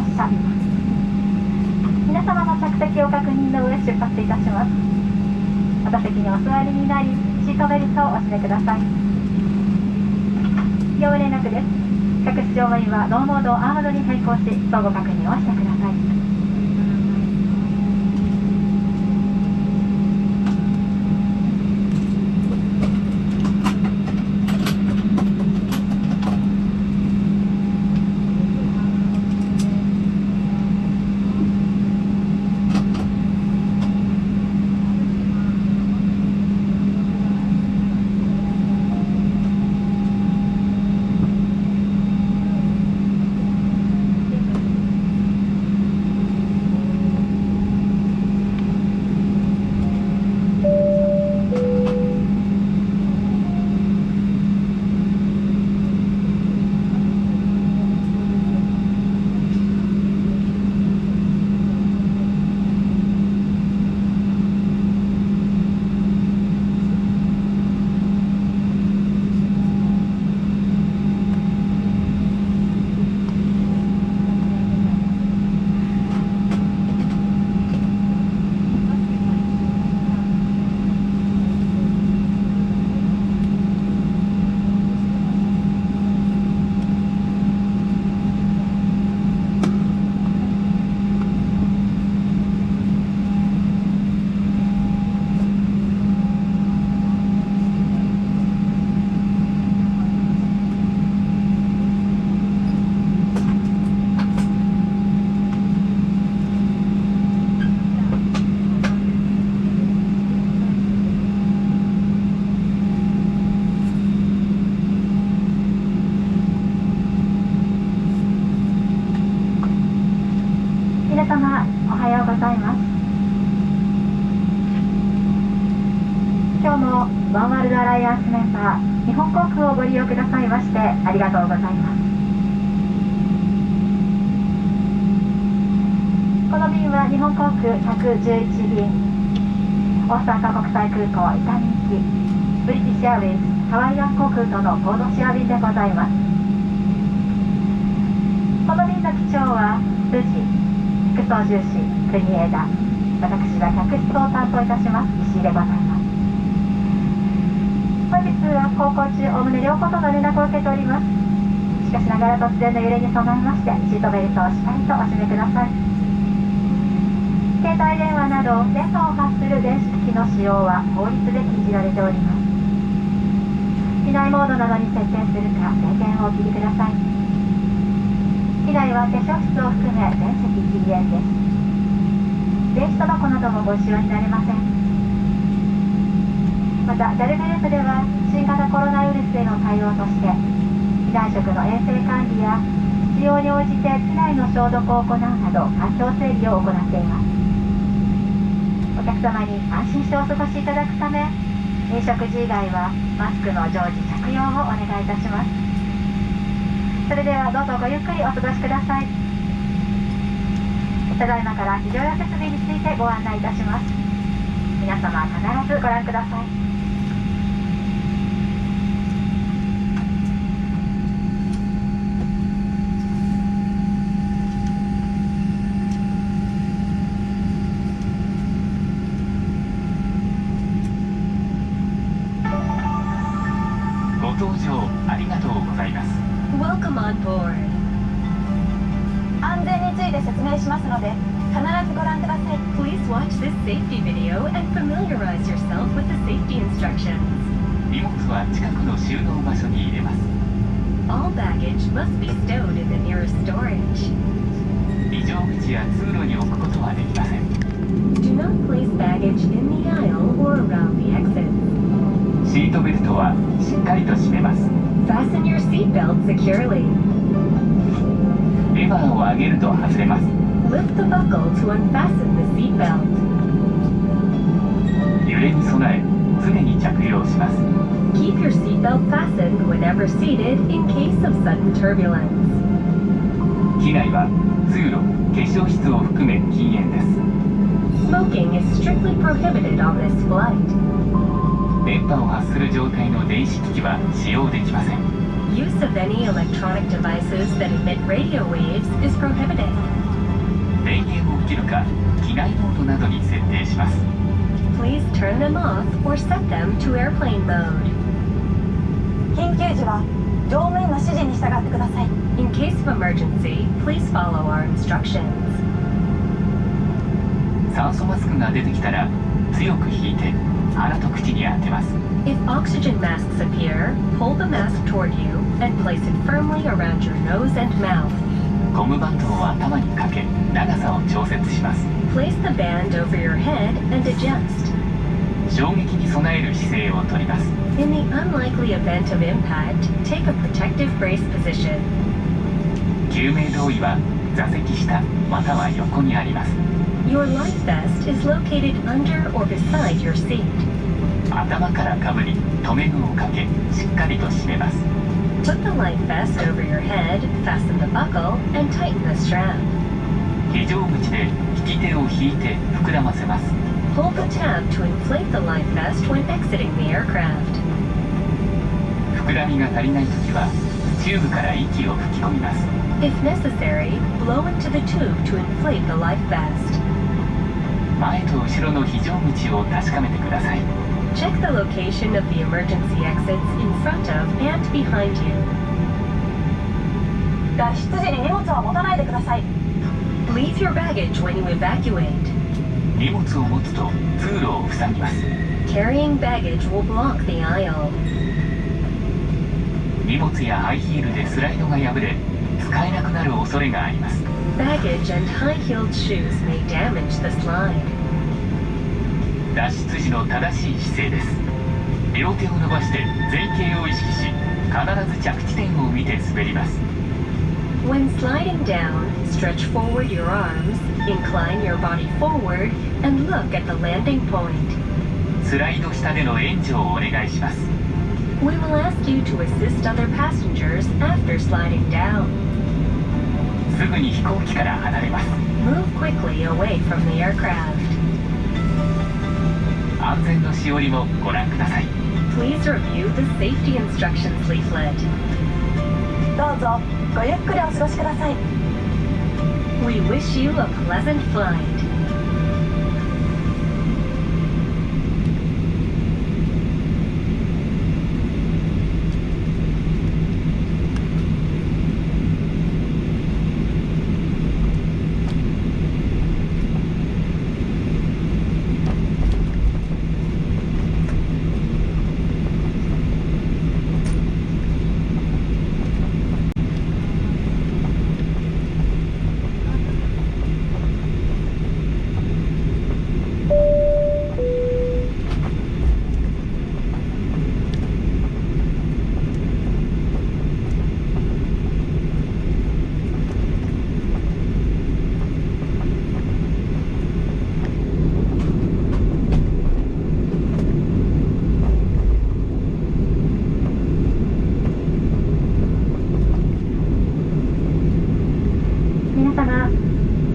発車。皆様の着席を確認の上出発いたします。お座席にお座りになり、シートベルトをお締めください。業務連絡です。客室乗務員はノーモードをアームドに変更し、相互確認をしてください。皆様、おはようございます。今日もワンワールドアライアンスメンバー日本航空をご利用くださいましてありがとうございます。この便は日本航空111便、大阪国際空港伊丹行き、ブリティッシュエアウェイズハワイアン航空とのコードシェア便でございます。この便の機長は富士副操縦士国枝、私が客室を担当いたします石井でございます。本日は航行中おおむね両方との連絡を受けております。しかしながら突然の揺れに備えましてシートベルトをしっかりとお締めください。携帯電話など電波を発する電子機器の使用は法律で禁じられております。機内モードなどに設定するか電源をお切りください。機内は化粧室を含め全席禁煙です。電子タバコなどもご使用になれません。また JAL グループでは新型コロナウイルスへの対応として機内食の衛生管理や必要に応じて機内の消毒を行うなど環境整備を行っています。お客様に安心してお過ごしいただくため飲食時以外はマスクの常時着用をお願いいたします。それではどうぞごゆっくりお過ごしください。ただいまから非常用設備についてご案内いたします。皆様必ずご覧ください。ご搭乗ありがとうございます。Welcome on board. 安全について説明しますので必ずご覧ください。 Please watch this safety video and familiarize yourself with the safety instructions. 荷物は近くの収納場所に入れます。 All baggage must be stowed in the nearest storage. 非常口や通路に置くことはできません。 Do not place baggage in the aisle or around the exits. シートベルトはしっかりと締めます。 Fasten your seatbelt securely. レバーを上げると外れます。 Lift the buckle to unfasten the seatbelt. 揺れに備え常に着用します。 Keep your seatbelt fastened whenever seated in case of sudden turbulence. 機内は通路、化粧室を含め禁煙です。 Smoking is strictly prohibited on this flight. 電波を発する状態の電子機器は使用できません。Use of any electronic devices that emit radio waves is prohibited. 電源を切るか機内モードなどに設定します。 Please turn them off or set them to airplane mode. 緊急時は乗務員の指示に従ってください。 In case of emergency, please follow our instructions. 酸素マスクが出てきたら強く引いて鼻と口に当てます。 If oxygen masks appear, pull the mask toward you and place it firmly around your nose and mouth. ゴムバンドを頭にかけ長さを調節します。 Place the band over your head and adjust. 衝撃に備える姿勢をとります。 In the unlikely event of impact, take a protective brace position. 救命胴衣は座席下または横にあります。 Your life vest is located under or beside your seat. 頭からかぶり留め具をかけしっかりと締めます。 Put the life vest over your head, fasten the buckle, and tighten the strap. 非常口で引き手を引いて膨らませます。 Pull the tab to inflate the life vest when exiting the aircraft. 膨らみが足りないときはチューブから息を吹き込みます。 If necessary, blow into the tube to inflate the life vest. 前と後ろの非常口を確かめてください。 Check the location of the emergency exits in front of and behind you. 脱出時に荷物は持たないでください。 Leave your baggage when you evacuate. 荷物を持つと通路を塞ぎます。 Carrying baggage will block the aisle. 荷物やハイヒールでスライドが破れ使えなくなる恐れがあります。 Baggage and high-heeled shoes may damage the slide. 脱出時の正しい姿勢です。両手を伸ばして前傾を意識し必ず着地点を見て滑ります。 When sliding down, stretch forward your arms, incline your body forward, and look at the landing point. スライド下での援助をお願いします。 We will ask you to assist other passengers after sliding down. すぐに飛行機から離れます。 Move quickly away from the aircraft. 安全のしおりもご覧ください。 Please review the safety instructions leaflet. どうぞごゆっくりお過ごしください。 We wish you a pleasant flight.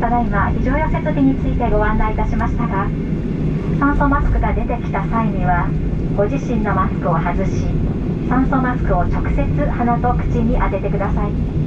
ただいま非常用設備についてご案内いたしましたが、酸素マスクが出てきた際にはご自身のマスクを外し、酸素マスクを直接鼻と口に当ててください。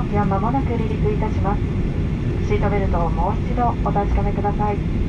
機は間もなく離陸いたします。シートベルトをもう一度お確かめください。